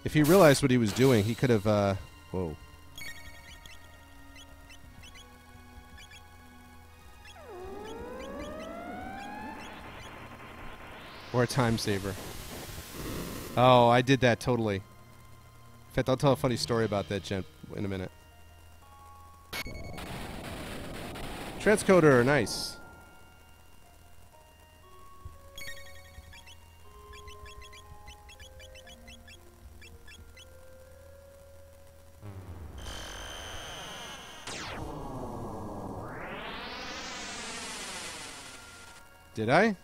If he realized what he was doing, he could have, whoa. Or a time saver. Oh, I did that totally. In fact, I'll tell a funny story about that, Jen, in a minute. Transcoder, nice. Did I?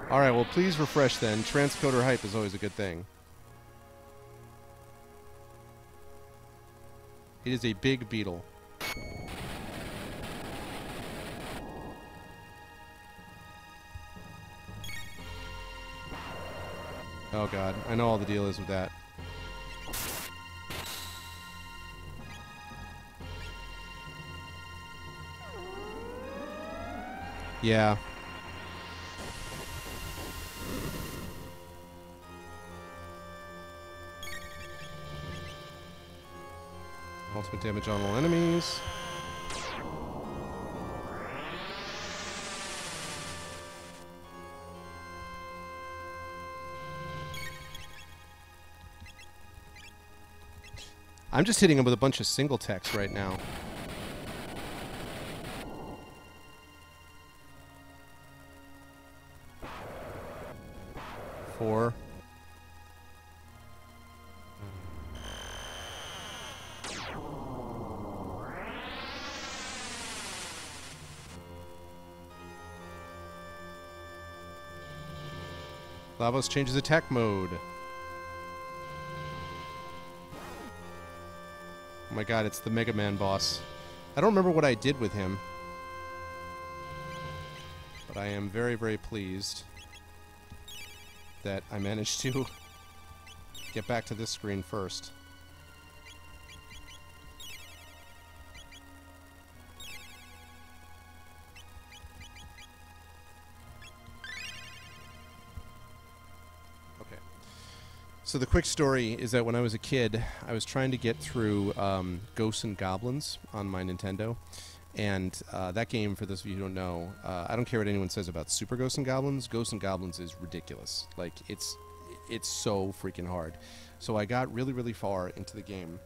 Alright, well please refresh then. Transcoder hype is always a good thing. It is a big beetle. Oh god, I know all the deal is with that. Yeah. Ultimate damage on all enemies. I'm just hitting him with a bunch of single text right now. Four. Lavos changes attack mode. Oh my god, it's the Mega Man boss. I don't remember what I did with him. But I am very, very pleased that I managed to get back to this screen first. So the quick story is that when I was a kid, I was trying to get through Ghosts and Goblins on my Nintendo. And that game, for those of you who don't know, I don't care what anyone says about Super Ghosts and Goblins. Ghosts and Goblins is ridiculous. Like, it's so freaking hard. So I got really, really far into the game.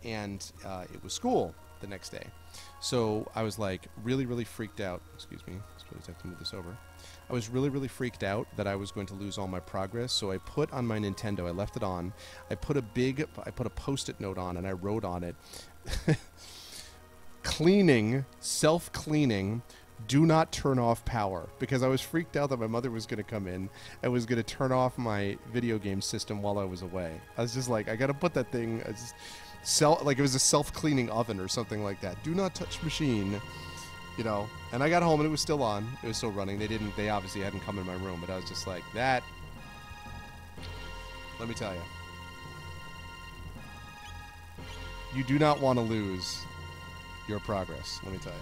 And it was school the next day. So I was, like, really, really freaked out. Excuse me. I suppose I have to move this over. I was really, really freaked out that I was going to lose all my progress, so I put on my Nintendo, I left it on, I put a Post-it note on, and I wrote on it, cleaning, self-cleaning, do not turn off power, because I was freaked out that my mother was going to come in and was going to turn off my video game system while I was away. I was just like, I got to put that thing, like it was a self-cleaning oven or something like that. Do not touch machine. You know, and I got home and it was still on. It was still running. They obviously hadn't come in my room, but I was just like, that, let me tell you. You do not want to lose your progress, let me tell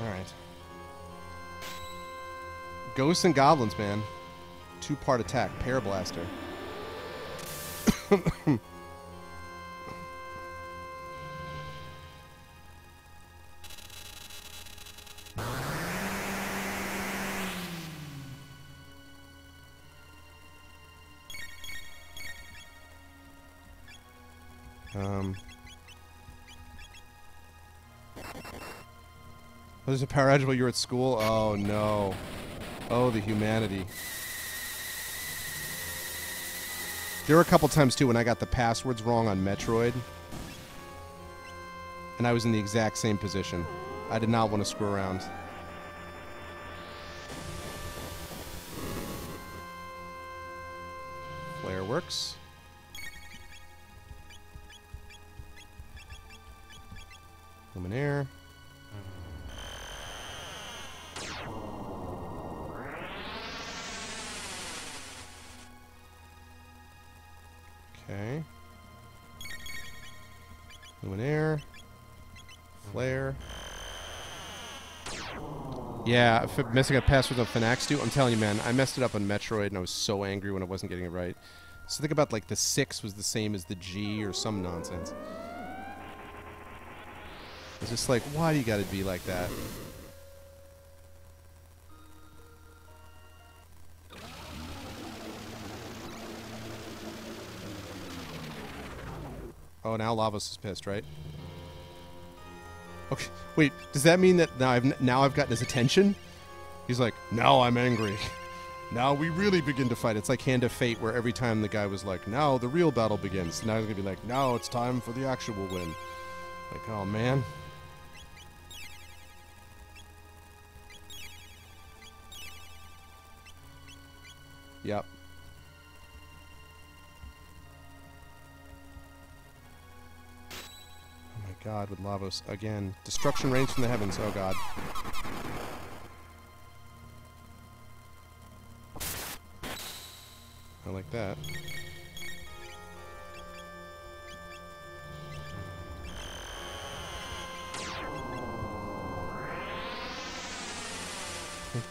you. Alright. Ghosts and Goblins, man. 2-part attack. Pair Blaster. Oh, there's a power outage while you're at school? Oh, no. Oh, the humanity. There were a couple times, too, when I got the passwords wrong on Metroid. And I was in the exact same position. I did not want to screw around. Flare works. Luminaire. Okay. Luminaire. Flare. Yeah, messing up passwords on Finax 2. I'm telling you, man, I messed it up on Metroid, and I was so angry when I wasn't getting it right. So think about, like, the 6 was the same as the G or some nonsense. It's just like, why do you gotta be like that? Oh, now Lavos is pissed, right? Okay, wait, does that mean that now I've gotten his attention? He's like, now I'm angry. Now we really begin to fight. It's like Hand of Fate, where every time the guy was like, now the real battle begins. Now he's gonna be like, now it's time for the actual win. Like, oh man. Yep. God, with Lavos again. Destruction rains from the heavens. Oh God. I like that.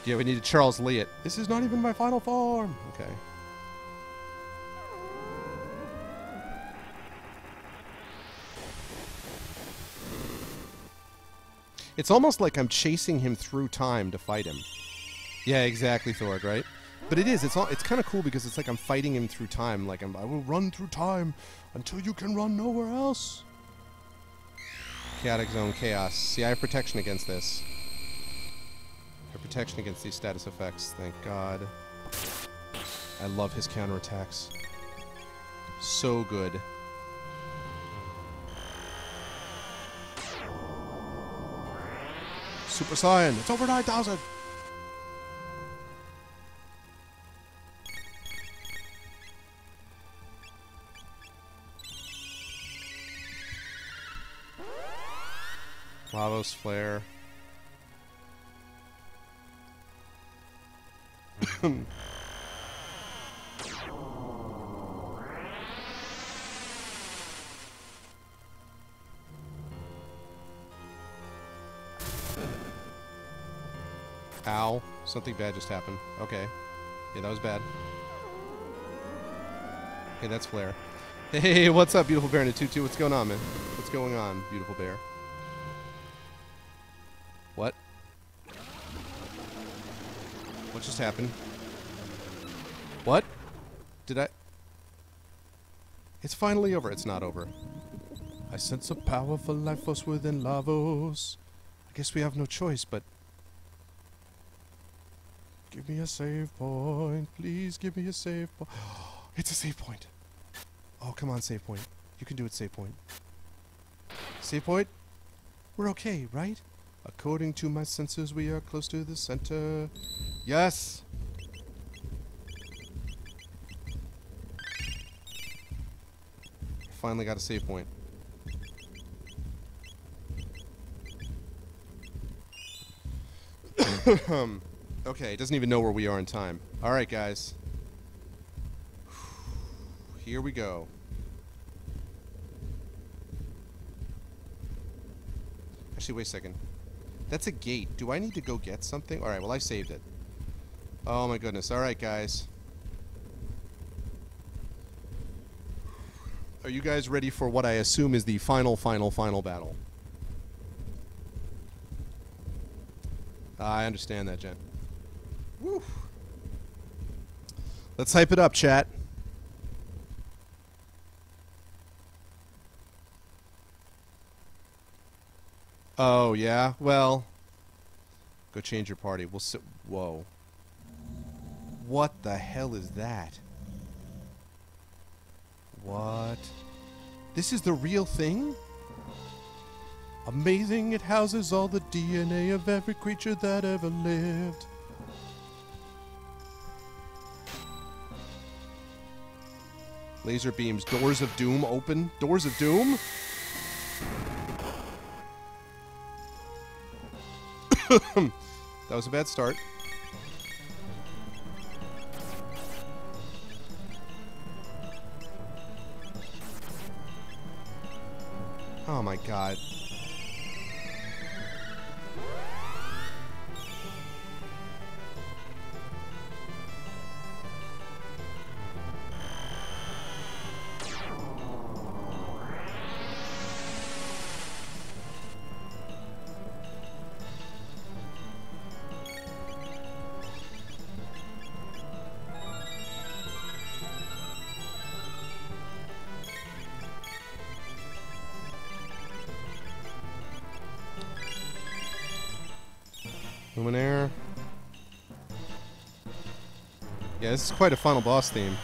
Yeah, we need to Charles Lee it. This is not even my final form. Okay. It's almost like I'm chasing him through time to fight him. Yeah, exactly, Thorg, right? But it is. It's kind of cool because it's like I'm fighting him through time. Like I will run through time until you can run nowhere else. Chaotic Zone Chaos. See, I have protection against this. I have protection against these status effects. Thank God. I love his counterattacks. So good. Super Saiyan, it's over 9,000! Lavos Flare. Ow. Something bad just happened. Okay. Yeah, that was bad. Hey, that's Flare. Hey, what's up, beautiful bear in a tutu? What's going on, man? What's going on, beautiful bear? What? What just happened? What? Did I... It's finally over. It's not over. I sense a powerful life force within Lavos. I guess we have no choice, but... Give me a save point. Please give me a save point. It's a save point. Oh, come on, save point. You can do it, save point. Save point? We're okay, right? According to my senses, we are close to the center. Yes! Finally got a save point. Okay, it doesn't even know where we are in time. Alright, guys. Here we go. Actually, wait a second. That's a gate. Do I need to go get something? Alright, well, I saved it. Oh, my goodness. Alright, guys. Are you guys ready for what I assume is the final battle? I understand that, Jen. Woo. Let's hype it up, chat. Oh, yeah? Well, go change your party. We'll sit. Whoa. What the hell is that? What? This is the real thing? Amazing, it houses all the DNA of every creature that ever lived. Laser beams. Doors of Doom open. Doors of Doom? That was a bad start. Oh my god. Luminaire. Yeah, this is quite a final boss theme.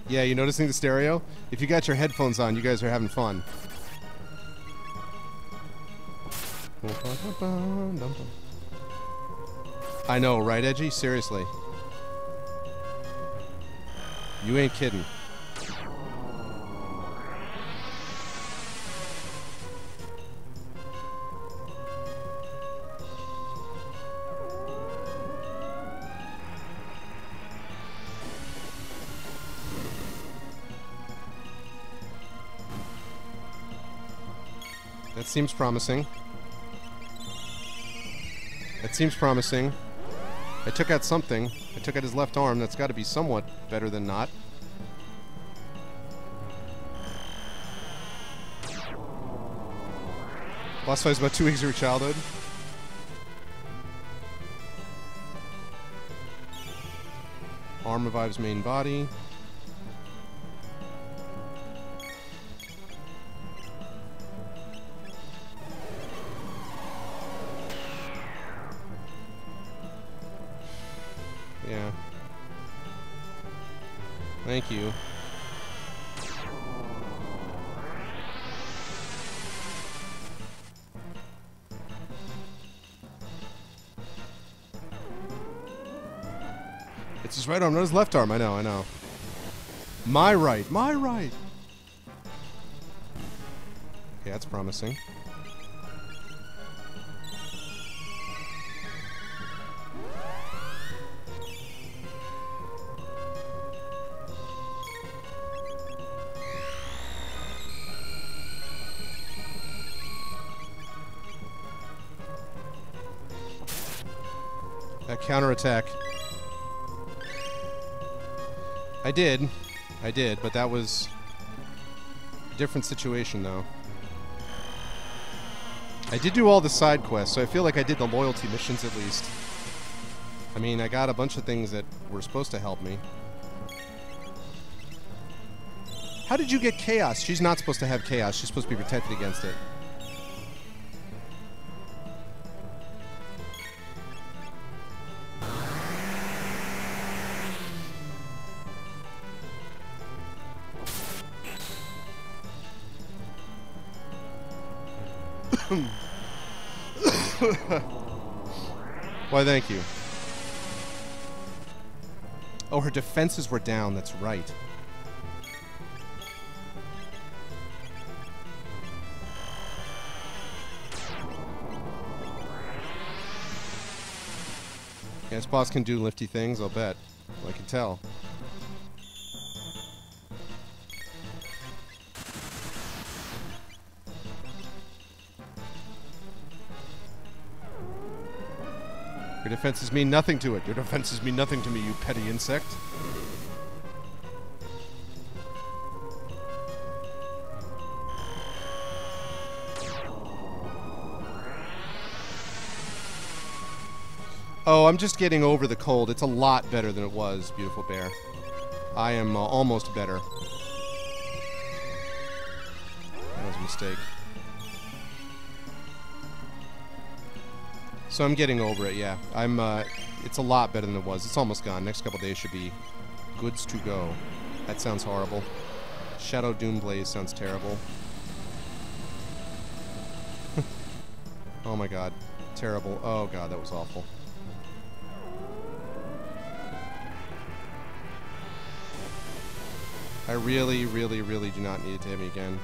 Yeah, you noticing the stereo? If you got your headphones on, you guys are having fun. I know, right, Edgy? Seriously. You ain't kidding. That seems promising. That seems promising. I took out something. I took out his left arm. That's got to be somewhat better than not. Boss fight is about 2 weeks of your childhood. Arm revives main body. Yeah. Thank you. It's his right arm, not his left arm. I know, I know. My right, my right. Okay, that's promising. That counterattack. I did, but that was a different situation, though. I did do all the side quests, so I feel like I did the loyalty missions at least. I mean, I got a bunch of things that were supposed to help me. How did you get Chaos? She's not supposed to have Chaos. She's supposed to be protected against it. Why, thank you. Oh, her defenses were down, that's right. Yeah, this boss can do lifty things, I'll bet. I can tell. Your defenses mean nothing to it. Your defenses mean nothing to me, you petty insect. Oh, I'm just getting over the cold. It's a lot better than it was, beautiful bear. I am almost better. That was a mistake. So I'm getting over it, yeah. It's a lot better than it was. It's almost gone. Next couple days should be goods to go. That sounds horrible. Shadow Doomblaze sounds terrible. Oh my god. Terrible. Oh god, that was awful. I really, really, really do not need it to hit me again.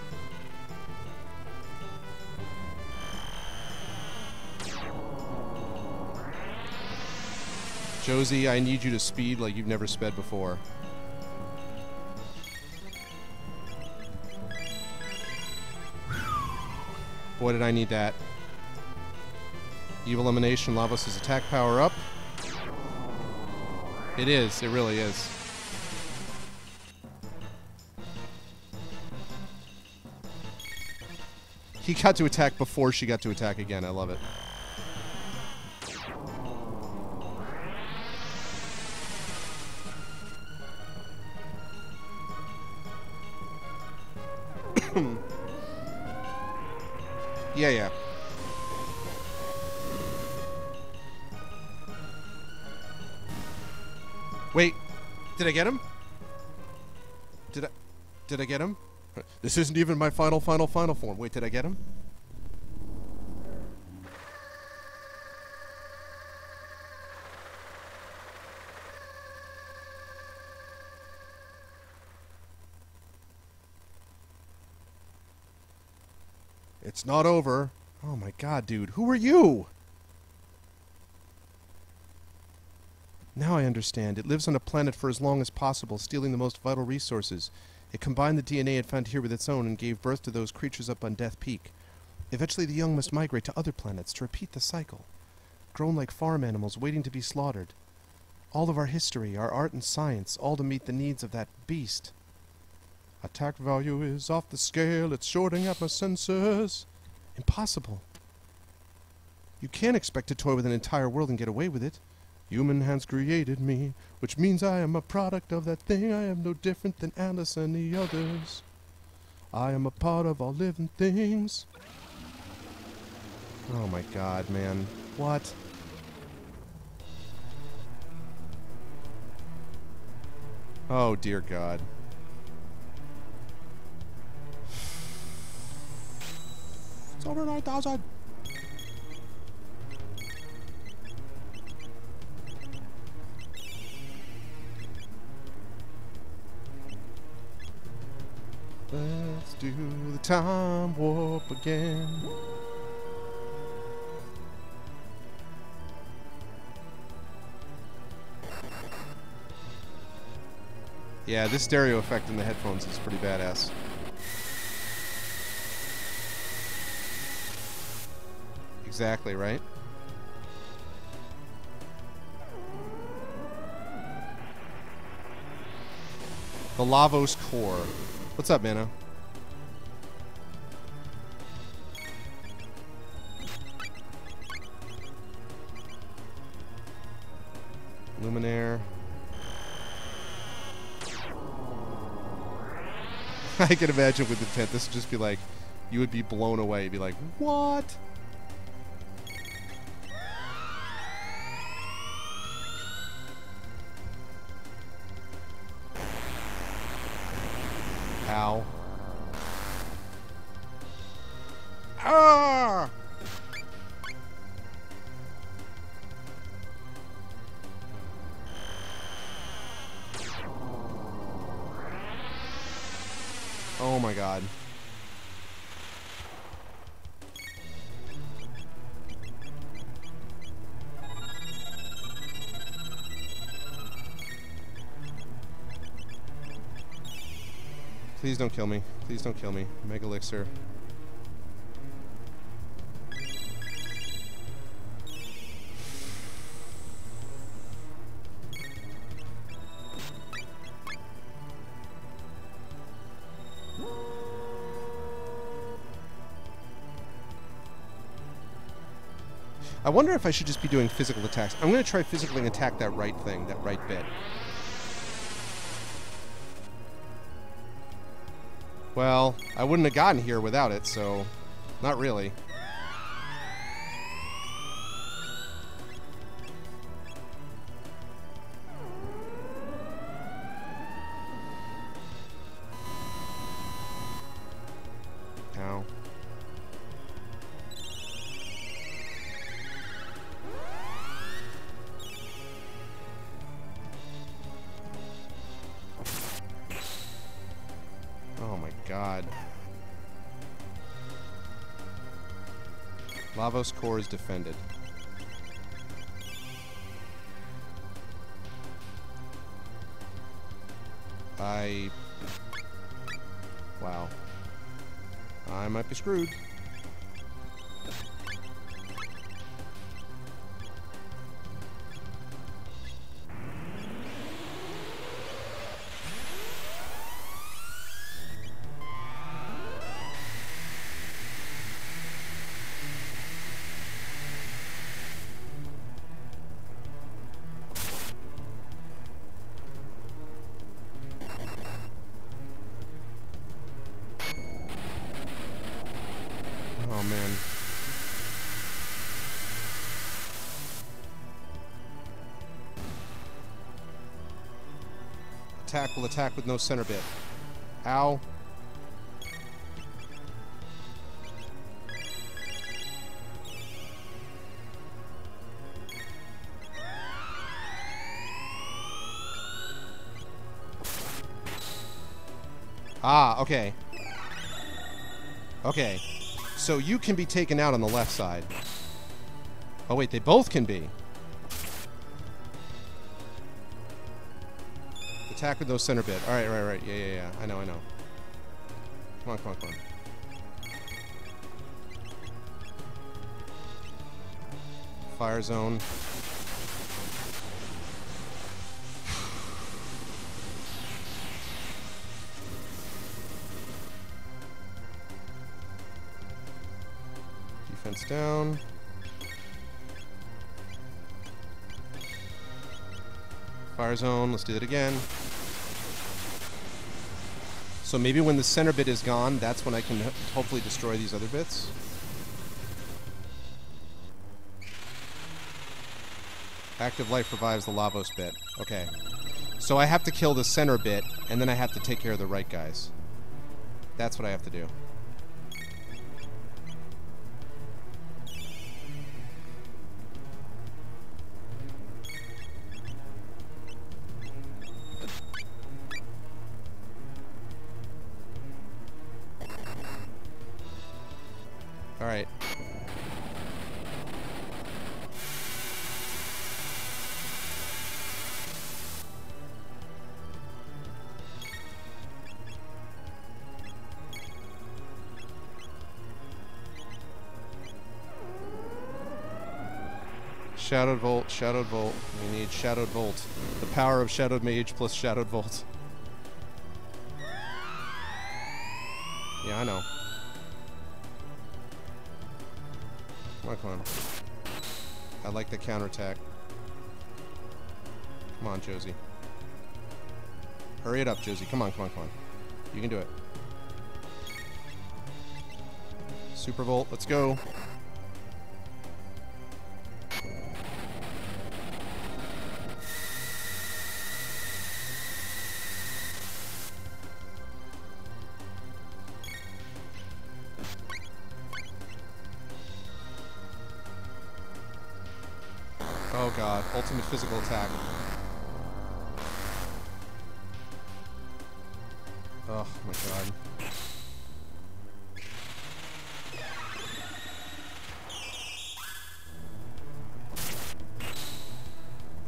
Josie, I need you to speed like you've never sped before. Boy, did I need that. Evil Emanation, Lavos' attack power up. It is. It really is. He got to attack before she got to attack again. I love it. Yeah, yeah. Wait, did I get him? Did I get him? This isn't even my final form. Wait, did I get him? It's not over. Oh my god, dude. Who are you? Now I understand. It lives on a planet for as long as possible, stealing the most vital resources. It combined the DNA it found here with its own and gave birth to those creatures up on Death Peak. Eventually the young must migrate to other planets to repeat the cycle. Grown like farm animals waiting to be slaughtered. All of our history, our art and science, all to meet the needs of that beast. Attack value is off the scale. It's shorting at my sensors. Impossible. You can't expect to toy with an entire world and get away with it. Human hands created me, which means I am a product of that thing. I am no different than Alice and the others. I am a part of all living things. Oh my god, man. What? Oh dear god. It's over 9,000. Let's do the time warp again. Yeah, this stereo effect in the headphones is pretty badass. Exactly, right? The Lavos core. What's up, Mano? Luminaire. I can imagine with the tent, this would just be like, you would be blown away. You'd be like, what? Ow. Ah! Oh my god. Please don't kill me. Please don't kill me. Mega Elixir. I wonder if I should just be doing physical attacks. I'm going to try physically attack that right thing, that right bit. Well, I wouldn't have gotten here without it, so not really. Ow. Oh my god. Lavos core is defended. Wow. I might be screwed. Oh, man. Attack will attack with no center bit. Ow. Ah, okay. Okay. So you can be taken out on the left side. Oh, wait, they both can be. Attack with no center bit. Alright, right. Yeah. I know. Come on. Fire zone. Defense down. Fire zone. Let's do that again. So maybe when the center bit is gone, that's when I can hopefully destroy these other bits. Active life revives the Lavos bit. Okay. So I have to kill the center bit, and then I have to take care of the right guys. That's what I have to do. Alright. Shadowed Volt, Shadowed Volt. We need Shadowed Volt. The power of Shadowed Mage plus Shadowed Volt. Yeah, I know. Come on. I like the counterattack. Come on, Josie. Hurry it up, Josie. Come on. You can do it. Super Volt, let's go. Oh god, ultimate physical attack. Oh my god.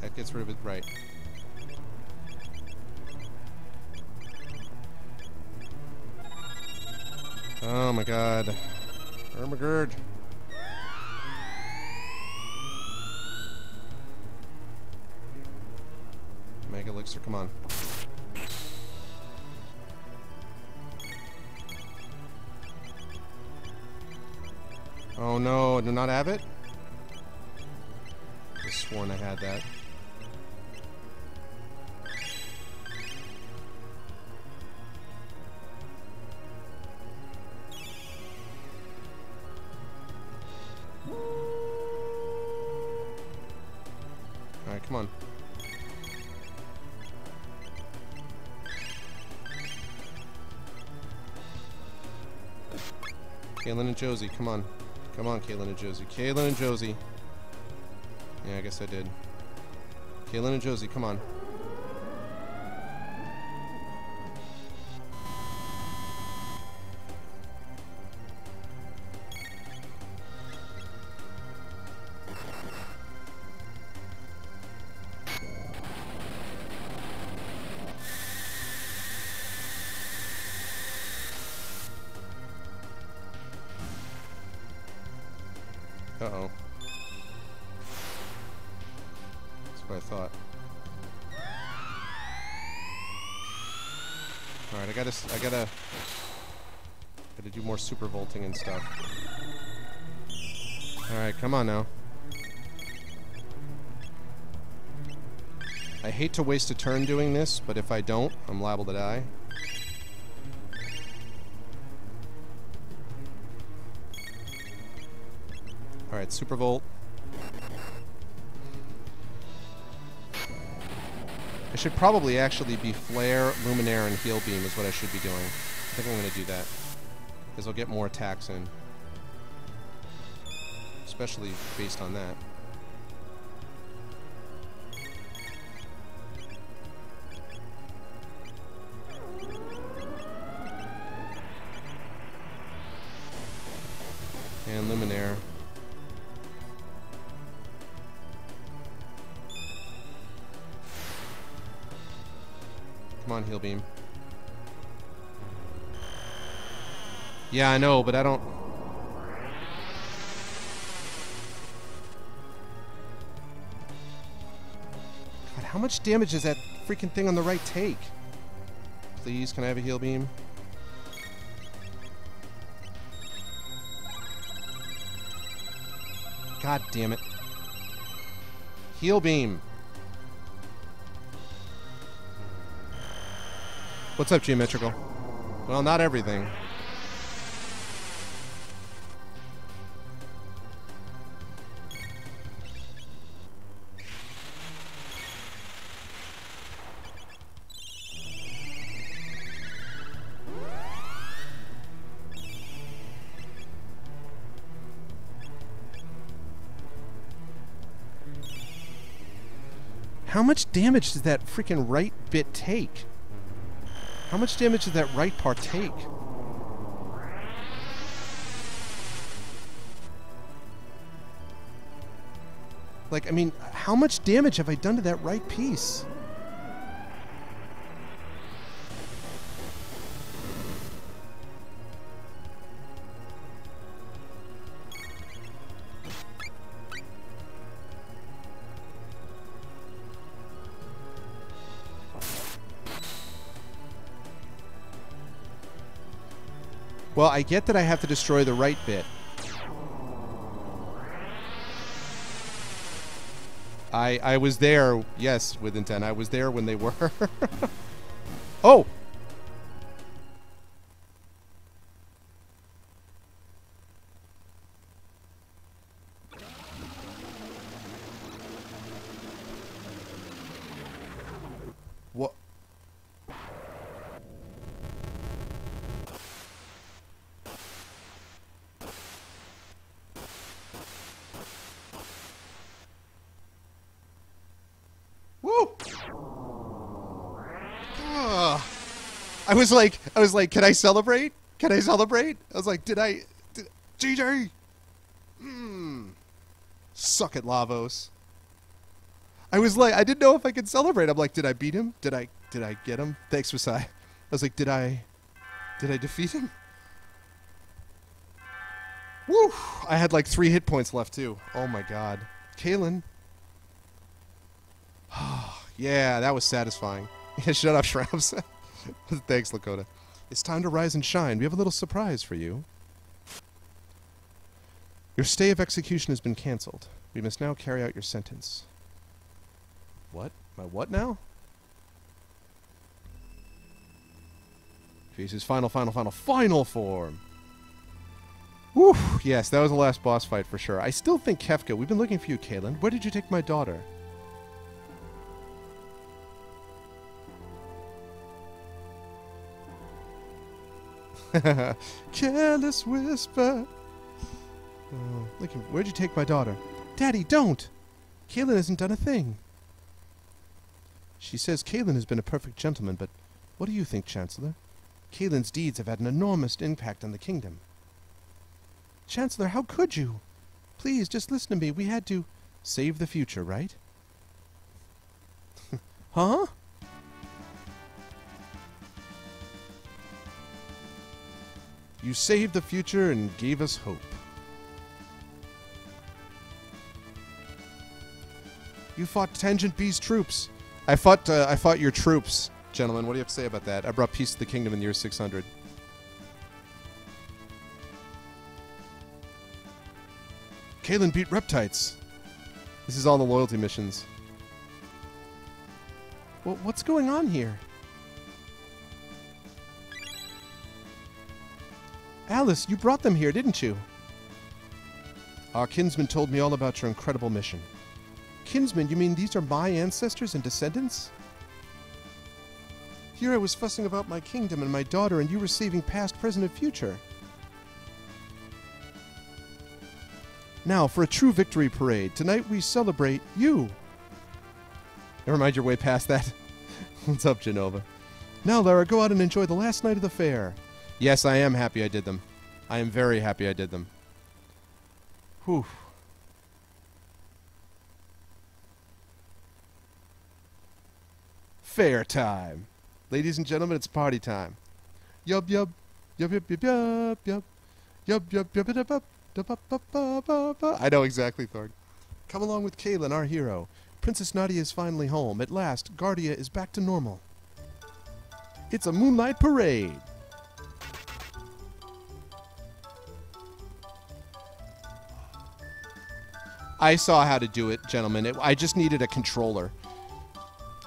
That gets rid of it, right. Oh my god. Ermagerd. Mega Elixir, come on. Oh no, I do not have it? I just sworn I had that. Alright, come on. Kaylin and Josie, come on. Come on, Kaylin and Josie. Kaylin and Josie. Yeah, I guess I did. Kaylin and Josie, come on. Uh-oh. That's what I thought. Alright, I gotta do more super vaulting and stuff. Alright, come on now. I hate to waste a turn doing this, but if I don't, I'm liable to die. Alright, super volt. I should probably actually be Flare, Luminaire, and Heal Beam is what I should be doing. I think I'm going to do that. Because I'll get more attacks in. Especially based on that. And Luminaire. Come on, Heal Beam. Yeah, I know, but I don't... God, how much damage does that freaking thing on the right take? Please, can I have a Heal Beam? God damn it. Heal Beam. What's up, Geometrical? Well, not everything. How much damage does that freaking right bit take? How much damage does that right part take? Like, I mean, how much damage have I done to that right piece? Well, I get that I have to destroy the right bit. I was there, yes, with intent. I was there when they were. Oh! What? Woo! I was like, can I celebrate? Can I celebrate? I was like, GG! Suck it, Lavos. I was like, I didn't know if I could celebrate. I'm like, did I beat him? Did I get him? Thanks, Masai. I was like, did I defeat him? Woo! I had like 3 hit points left too. Oh my god. Kalen. Yeah, that was satisfying. Yeah, shut up, Shrouds. Thanks, Lakota. It's time to rise and shine. We have a little surprise for you. Your stay of execution has been cancelled. We must now carry out your sentence. What? My what now? Faces final form. Woo! Yes, that was the last boss fight for sure. I still think Kefka. We've been looking for you, Kalen. Where did you take my daughter? Careless whisper. Look, where'd you take my daughter? Daddy, don't! Kalen hasn't done a thing. She says Kalen has been a perfect gentleman, but what do you think, Chancellor? Kalen's deeds have had an enormous impact on the kingdom. Chancellor, how could you? Please, just listen to me. We had to save the future, right? Huh? You saved the future and gave us hope. You fought Tangent B's troops. I fought your troops, gentlemen. What do you have to say about that? I brought peace to the kingdom in the year 600. Kalen beat Reptites. This is all the loyalty missions. Well, what's going on here? Alice, you brought them here, didn't you? Our kinsman told me all about your incredible mission. Kinsman, you mean these are my ancestors and descendants? Here I was fussing about my kingdom and my daughter, and you were saving past, present, and future. Now, for a true victory parade, tonight we celebrate you. Never mind, you're way past that. What's up, Genova? Now, Lara, go out and enjoy the last night of the fair. Yes, I am happy I did them. I am very happy I did them. Whew. Fair time. Ladies and gentlemen, it's party time. Yub yub. Yub yub yub yub yub. Yub yub yub yub yub. I know exactly, Thorg. Come along with Kalen, our hero. Princess Nadia is finally home. At last, Guardia is back to normal. It's a moonlight parade. I saw how to do it, gentlemen. I just needed a controller.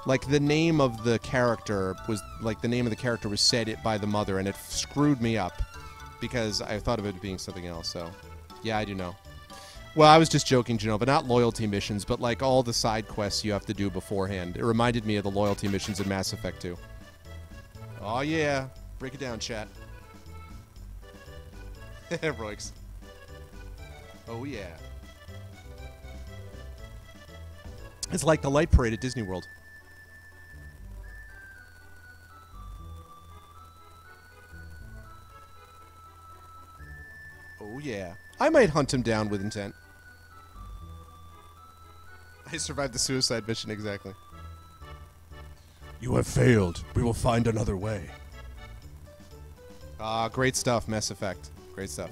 Like, the name of the character was said it by the mother, and it screwed me up because I thought of it being something else. So, yeah, I do know. Well, I was just joking, Genova. Not loyalty missions, but like all the side quests you have to do beforehand. It reminded me of the loyalty missions in Mass Effect 2. Oh yeah, break it down, chat. Roix. Oh yeah. It's like the light parade at Disney World. Oh yeah. I might hunt him down with intent. I survived the suicide mission, exactly. You have failed. We will find another way. Ah, great stuff, Mass Effect. Great stuff.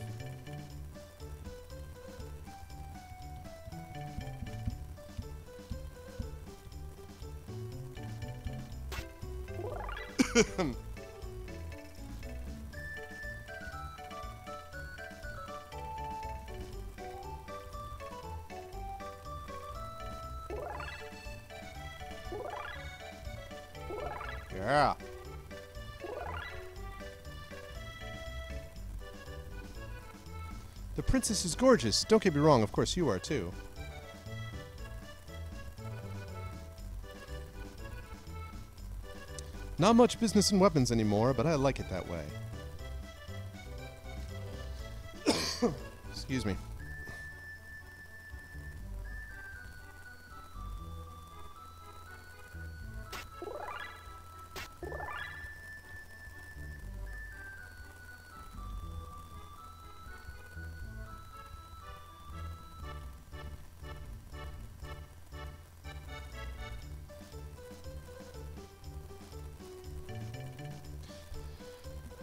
Yeah. The princess is gorgeous. Don't get me wrong, of course you are too. Not much business in weapons anymore, but I like it that way. Excuse me.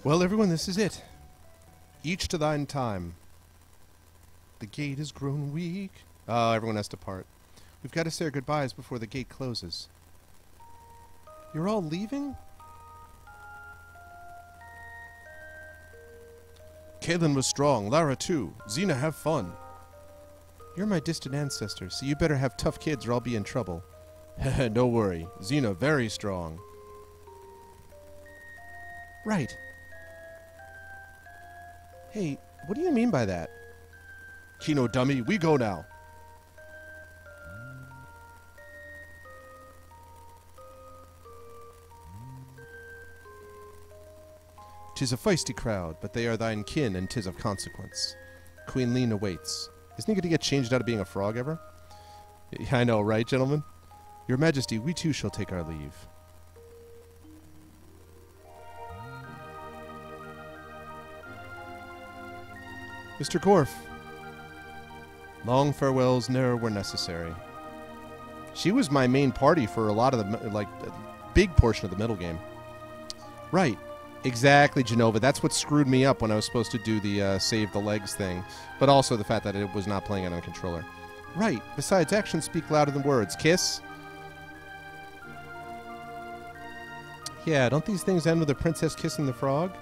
Well, everyone, this is it. Each to thine time. The gate has grown weak. Oh, everyone has to part. We've got to say our goodbyes before the gate closes. You're all leaving? Kalen was strong. Lara, too. Xena, have fun. You're my distant ancestor, so you better have tough kids or I'll be in trouble. No worry. Xena, very strong. Right. Hey, what do you mean by that? Kino dummy, we go now. "'Tis a feisty crowd, but they are thine kin, and 'tis of consequence. Queen Lean awaits." Isn't he going to get changed out of being a frog ever? Yeah, I know, right, gentlemen? Your Majesty, we too shall take our leave. Mr. Gorf. Long farewells ne'er were necessary. She was my main party for a lot of the, like, a big portion of the middle game. Right. Exactly, Genova. That's what screwed me up when I was supposed to do the save the legs thing. But also the fact that it was not playing it on a controller. Right. Besides, actions speak louder than words. Kiss? Yeah, don't these things end with a princess kissing the frog?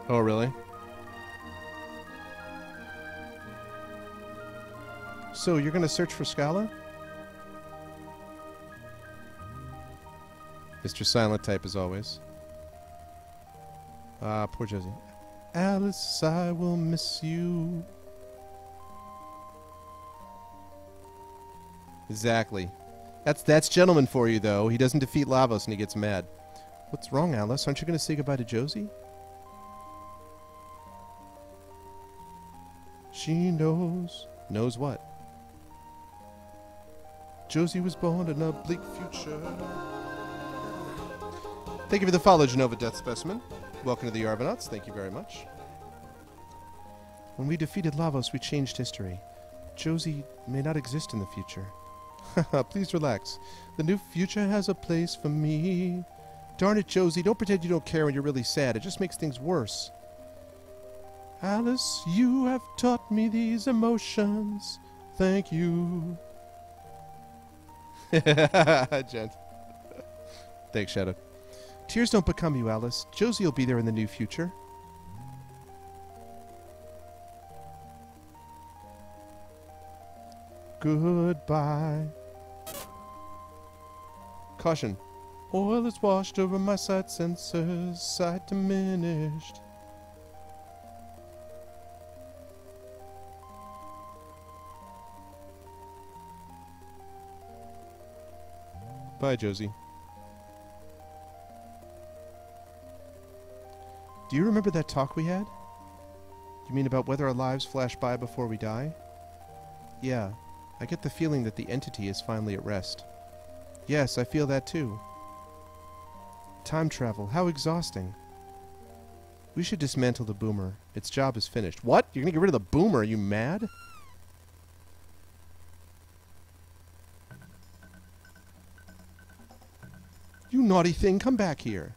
Oh, really? So, you're gonna search for Scala? Mr. Silent Type, as always. Ah, poor Josie. Alice, I will miss you. Exactly. That's gentleman for you, though. He doesn't defeat Lavos and he gets mad. What's wrong, Alice? Aren't you going to say goodbye to Josie? She knows. Knows what? Josie was born in a bleak future. Thank you for the follow, Genova Death Specimen. Welcome to the Argonauts. Thank you very much. When we defeated Lavos, we changed history. Josie may not exist in the future. Please relax. The new future has a place for me. Darn it, Josie. Don't pretend you don't care when you're really sad. It just makes things worse. Alice, you have taught me these emotions. Thank you. Gent. Thanks, Shadow. Tears don't become you, Alice. Josie will be there in the new future. Goodbye. Caution. Oil is washed over my sight sensors. Sight diminished. Bye, Josie. Do you remember that talk we had? You mean about whether our lives flash by before we die? Yeah, I get the feeling that the entity is finally at rest. Yes, I feel that too. Time travel, how exhausting. We should dismantle the boomer. Its job is finished. What? You're gonna get rid of the boomer? Are you mad? You naughty thing, come back here.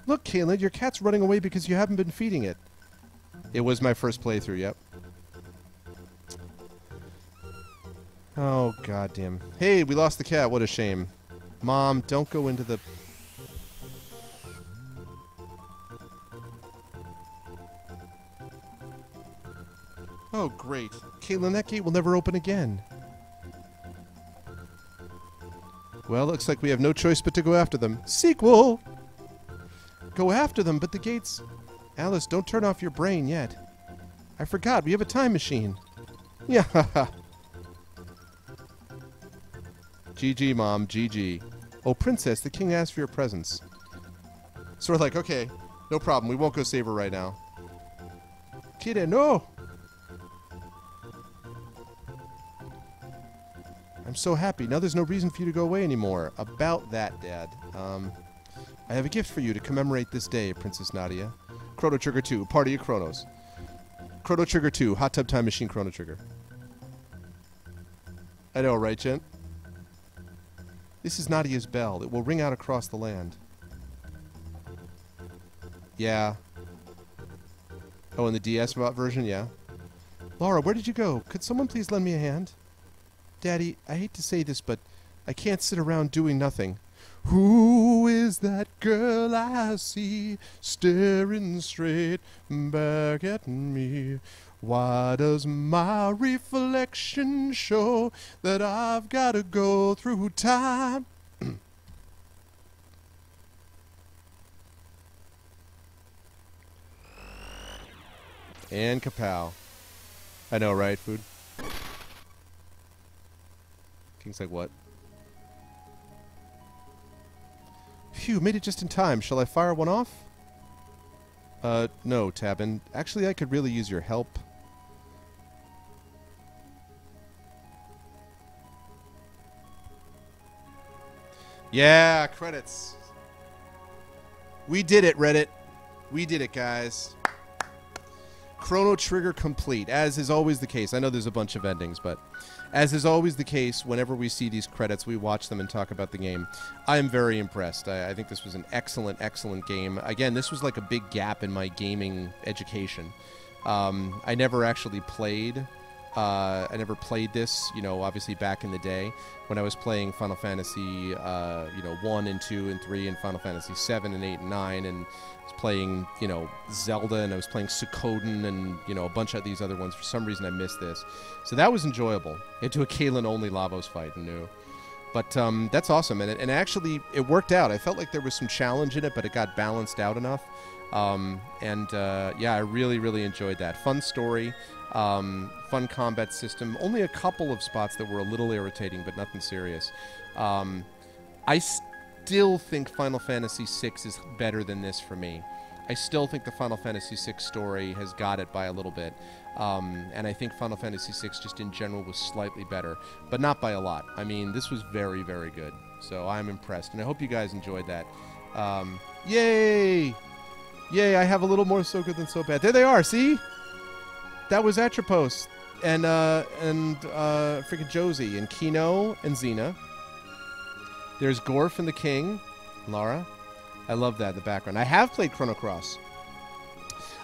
Look, Kaylin, your cat's running away because you haven't been feeding it. It was my first playthrough, yep. Oh, goddamn. Hey, we lost the cat. What a shame. Mom, don't go into the... Oh, great. Kaylin, that gate will never open again. Well, looks like we have no choice but to go after them. Sequel! Go after them, but the gates... Alice, don't turn off your brain yet. I forgot, we have a time machine. Yeah, haha. GG, Mom, GG. Oh, Princess, the king asked for your presence. So we're like, okay, no problem. We won't go save her right now. Kid, no! I'm so happy. Now there's no reason for you to go away anymore. About that, Dad. I have a gift for you to commemorate this day, Princess Nadia. Chrono Trigger 2, Party of Chronos. Chrono Trigger 2, Hot Tub Time Machine Chrono Trigger. I know, right, Jen? This is Nadia's bell. It will ring out across the land. Yeah. Oh, in the DS version, yeah. Laura, where did you go? Could someone please lend me a hand? Daddy, I hate to say this, but I can't sit around doing nothing. Who is that girl I see staring straight back at me? Why does my reflection show that I've got to go through time? And kapow. I know, right, food? King's like, what? Phew, made it just in time. Shall I fire one off? No, Tabin. Actually, I could really use your help. Yeah, credits. We did it, Reddit. We did it, guys. Chrono Trigger complete, as is always the case. I know there's a bunch of endings, but as is always the case, whenever we see these credits, we watch them and talk about the game. I am very impressed. I think this was an excellent, excellent game. Again, this was like a big gap in my gaming education. I never actually played. I never played this, you know, obviously back in the day when I was playing Final Fantasy, you know, 1 and 2 and 3 and Final Fantasy 7 and 8 and 9, and I was playing, you know, Zelda, and I was playing Suikoden and, you know, a bunch of these other ones. For some reason I missed this. So that was enjoyable. Into a Kalen-only Lavos fight, no. But that's awesome, and actually it worked out. I felt like there was some challenge in it, but it got balanced out enough. Yeah, I really, really enjoyed that. Fun story. Fun combat system. Only a couple of spots that were a little irritating, but nothing serious. I still think Final Fantasy VI is better than this for me. I still think the Final Fantasy VI story has got it by a little bit. And I think Final Fantasy VI just in general was slightly better, but not by a lot. I mean, this was very, very good. So I'm impressed, and I hope you guys enjoyed that. Yay! Yay, I have a little more so good than so bad. There they are, see? That was Atropos, and freaking Josie, and Kino, and Xena. There's Gorf and the King, Lara. I love that, the background. I have played Chrono Cross.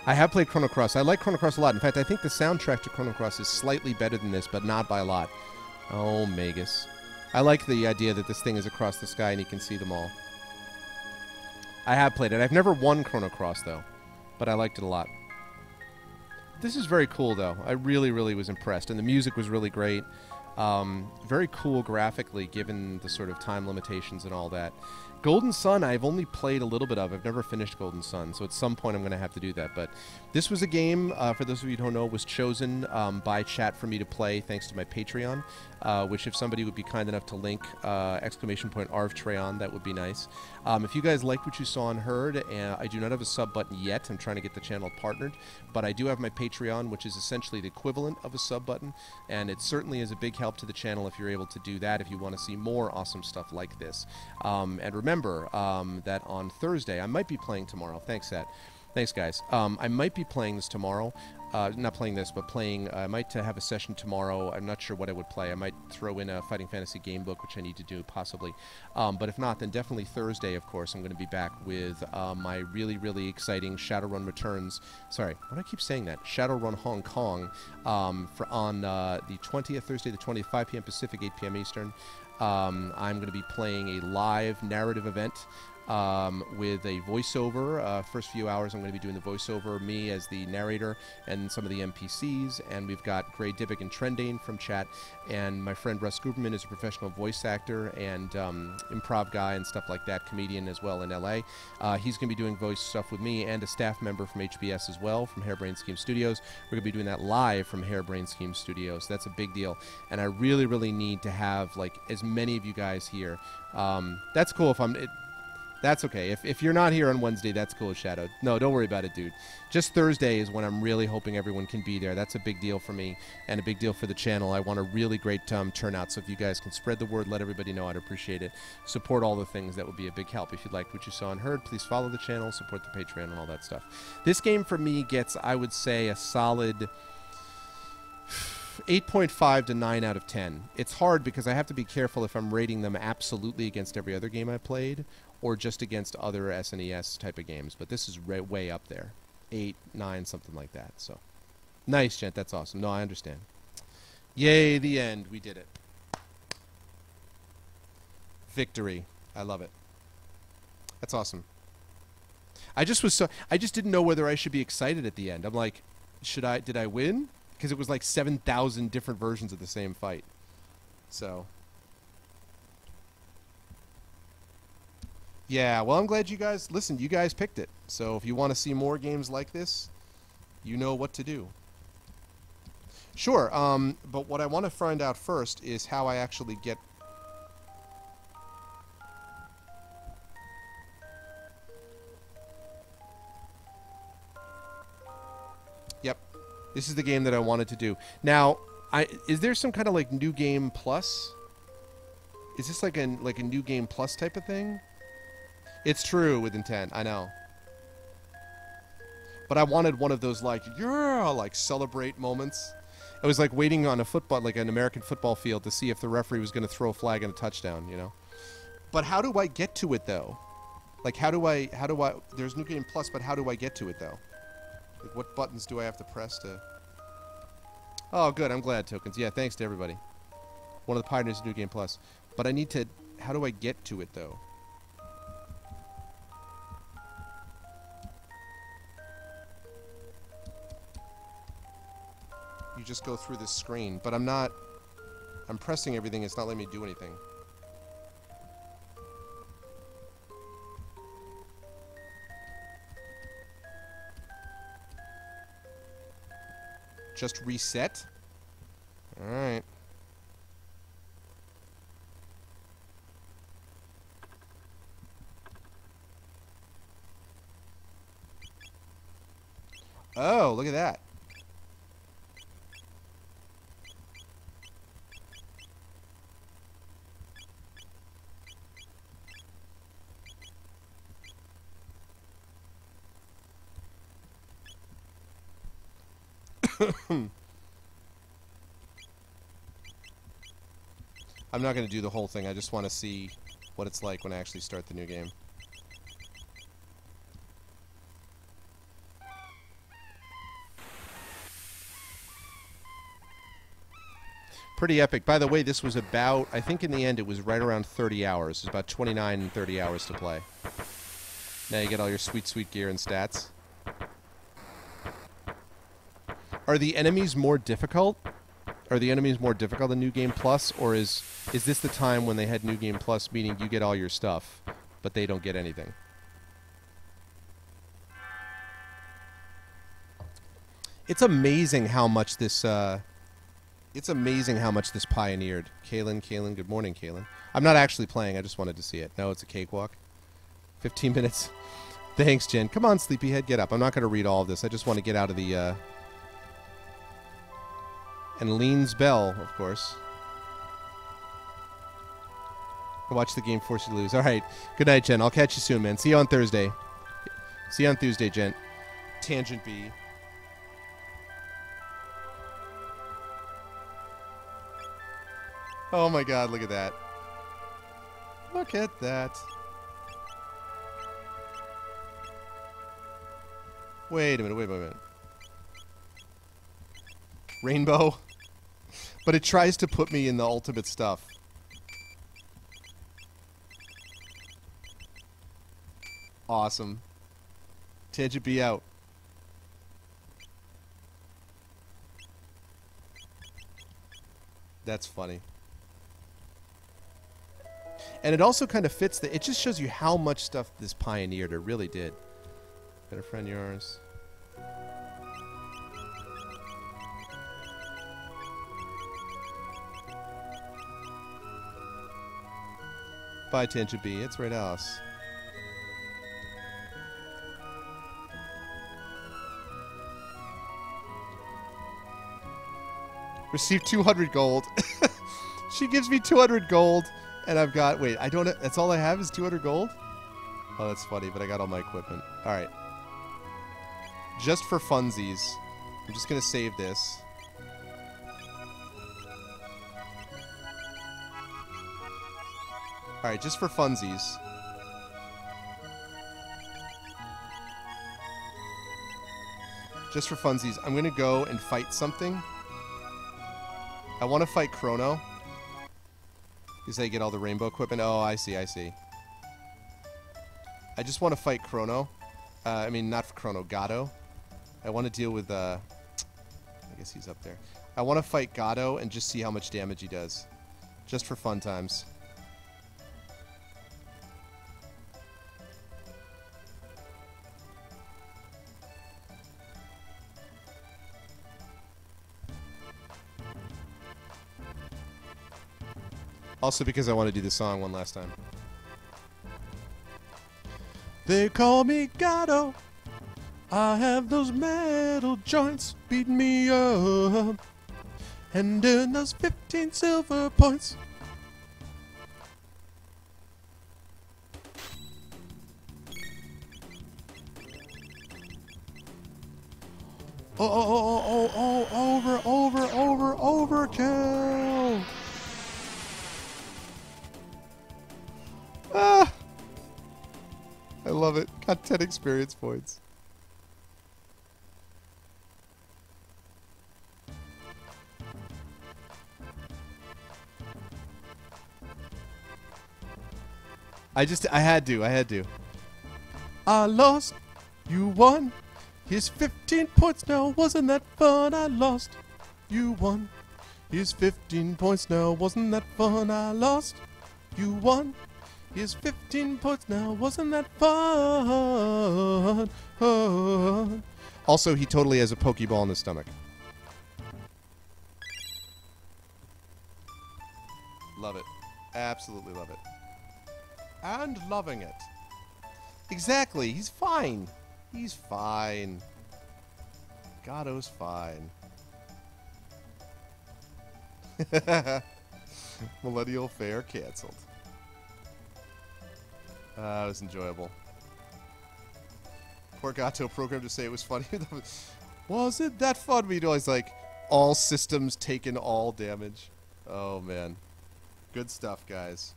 I have played Chrono Cross. I like Chrono Cross a lot. In fact, I think the soundtrack to Chrono Cross is slightly better than this, but not by a lot. Oh, Magus. I like the idea that this thing is across the sky and you can see them all. I have played it. I've never won Chrono Cross, though, but I liked it a lot. This is very cool, though. I really, really was impressed, and the music was really great. Very cool graphically, given the sort of time limitations and all that. Golden Sun, I've only played a little bit of. I've never finished Golden Sun, so at some point I'm going to have to do that. But this was a game, for those of you who don't know, was chosen by chat for me to play thanks to my Patreon, which if somebody would be kind enough to link, !ARVTREON, that would be nice. If you guys liked what you saw and heard, I do not have a sub button yet. I'm trying to get the channel partnered, but I do have my Patreon, which is essentially the equivalent of a sub button, and it certainly is a big help to the channel if you're able to do that, if you want to see more awesome stuff like this. And remember that on Thursday, I might be playing tomorrow. Thanks, Seth. Thanks, guys. I might be playing this tomorrow. Not playing this, but playing... I might have a session tomorrow. I'm not sure what I would play. I might throw in a Fighting Fantasy game book, which I need to do, possibly. But if not, then definitely Thursday, of course, I'm going to be back with my really, really exciting Shadowrun Returns... Sorry, why do I keep saying that? Shadowrun Hong Kong on the 20th, Thursday the 20th, 5 p.m. Pacific, 8 p.m. Eastern. I'm going to be playing a live narrative event with a voiceover. First few hours I'm going to be doing the voiceover, me as the narrator and some of the NPCs, and we've got Gray Dibbick and Trendane from chat, and my friend Russ Guberman is a professional voice actor and improv guy and stuff like that, comedian as well in LA. He's going to be doing voice stuff with me, and a staff member from HBS as well, from Harebrained Scheme Studios. We're going to be doing that live from Harebrained Scheme Studios. That's a big deal, and I really, really need to have like as many of you guys here. That's cool if that's okay. If you're not here on Wednesday, that's cool, Shadow. No, don't worry about it, dude. Just Thursday is when I'm really hoping everyone can be there. That's a big deal for me and a big deal for the channel. I want a really great turnout, so if you guys can spread the word, let everybody know, I'd appreciate it. Support all the things. That would be a big help. If you liked what you saw and heard, please follow the channel, support the Patreon, and all that stuff. This game for me gets, I would say, a solid 8.5 to 9 out of 10. It's hard because I have to be careful if I'm rating them absolutely against every other game I played, or just against other SNES type of games, but this is way up there. 8, 9, something like that. So, nice, gent. That's awesome. No, I understand. Yay, the end. We did it. Victory. I love it. That's awesome. I just didn't know whether I should be excited at the end. I'm like, did I win? Because it was like 7,000 different versions of the same fight. So... yeah, well, I'm glad you guys... Listen, you guys picked it. So if you want to see more games like this, you know what to do. Sure, but what I want to find out first is how I actually get... Yep. This is the game that I wanted to do. Now, is there some kind of, like, New Game Plus? Is this like a New Game Plus type of thing? It's true with intent, I know. But I wanted one of those, like, yeah, like, celebrate moments. I was, like, waiting on a football, like, an American football field to see if the referee was going to throw a flag and a touchdown, you know? But how do I get to it, though? Like, how do I, there's New Game Plus, but how do I get to it, though? Like, what buttons do I have to press to... Oh, good. I'm glad, Tokens. Yeah, thanks to everybody. One of the pioneers of New Game Plus. But I need to... How do I get to it, though? You just go through this screen. But I'm not... I'm pressing everything. It's not letting me do anything. Just reset? Alright. Oh, look at that. I'm not going to do the whole thing. I just want to see what it's like when I actually start the new game. Pretty epic. By the way, this was about, I think in the end it was right around 30 hours. It was about 29 and 30 hours to play. Now you get all your sweet, sweet gear and stats. Are the enemies more difficult? Are the enemies more difficult than New Game Plus? Or is this the time when they had New Game Plus, meaning you get all your stuff, but they don't get anything? It's amazing how much this, it's amazing how much this pioneered. Kaylin, good morning, Kaylin. I'm not actually playing, I just wanted to see it. No, it's a cakewalk. 15 minutes. Thanks, Jen. Come on, sleepyhead, get up. I'm not going to read all of this. I just want to get out of the, And Lean's Bell, of course. Watch the game, force you to lose. All right. Good night, Jen. I'll catch you soon, man. See you on Thursday. See you on Tuesday, Jen. Tangent B. Oh my god, look at that. Look at that. Wait a minute. Rainbow. But it tries to put me in the ultimate stuff. Awesome. Tangent B out. That's funny. And it also kind of fits it just shows you how much stuff this pioneered. It really did. Better friend yours. Bye, Tangent B. It's right else. Receive 200 gold. She gives me 200 gold, and I've got... Wait, I don't... That's all I have is 200 gold? Oh, that's funny, but I got all my equipment. Alright. Just for funsies. I'm just going to save this. Alright, just for funsies. Just for funsies, I'm going to go and fight something. I want to fight Chrono. Because I get all the rainbow equipment. Oh, I see. I just want to fight Chrono. I mean, not for Chrono, KATO. I want to deal with, I guess he's up there. I want to fight KATO and just see how much damage he does. Just for fun times. Also because I want to do the song one last time. They call me KATO. I have those metal joints beating me up. And in those 15 silver points. Overkill. Ah! I love it. Got 10 experience points. I had to. I lost, you won. Here's 15 points now, wasn't that fun? I lost, you won. Here's 15 points now, wasn't that fun? I lost, you won. Here's 15 points now, wasn't that fun? Also, he totally has a Pokeball in his stomach. Love it. Absolutely love it. And loving it. Exactly. He's fine. He's fine. Kato's fine. Millennial Fair canceled. It was enjoyable. Poor Kato programmed to say it was funny. Was it that fun? We always like all systems taken all damage. Oh man. Good stuff, guys.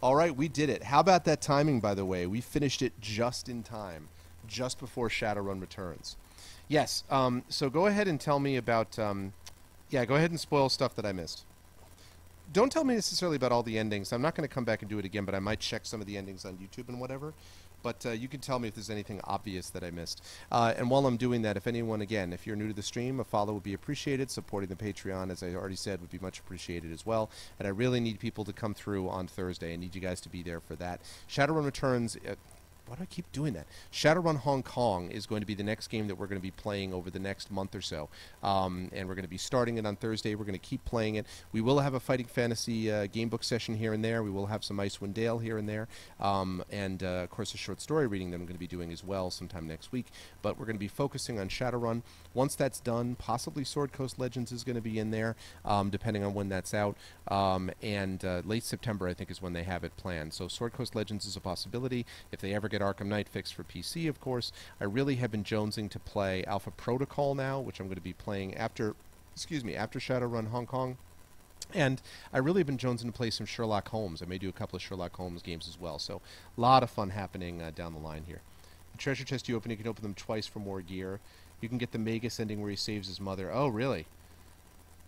All right, we did it. How about that timing, by the way? We finished it just in time, just before Shadowrun returns. Yes, so go ahead and tell me about... yeah, go ahead and spoil stuff that I missed. Don't tell me necessarily about all the endings. I'm not going to come back and do it again, but I might check some of the endings on YouTube and whatever. But you can tell me if there's anything obvious that I missed. And while I'm doing that, if anyone, again, if you're new to the stream, a follow would be appreciated. Supporting the Patreon, as I already said, would be much appreciated as well. And I really need people to come through on Thursday. I need you guys to be there for that. Shadowrun returns... why do I keep doing that? Shadowrun Hong Kong is going to be the next game that we're going to be playing over the next month or so. And we're going to be starting it on Thursday. We're going to keep playing it. We will have a Fighting Fantasy gamebook session here and there. We will have some Icewind Dale here and there. And, of course, a short story reading that I'm going to be doing as well sometime next week. But we're going to be focusing on Shadowrun. Once that's done, possibly Sword Coast Legends is going to be in there, depending on when that's out. And late September, I think, is when they have it planned. So Sword Coast Legends is a possibility. If they ever get Arkham Knight fixed for PC, of course. I really have been jonesing to play Alpha Protocol now, which I'm going to be playing after, after Shadowrun Hong Kong. And I really have been jonesing to play some Sherlock Holmes. I may do a couple of Sherlock Holmes games as well. So a lot of fun happening down the line here. The treasure chest you can open them twice for more gear. You can get the Magus ending where he saves his mother. Oh, really?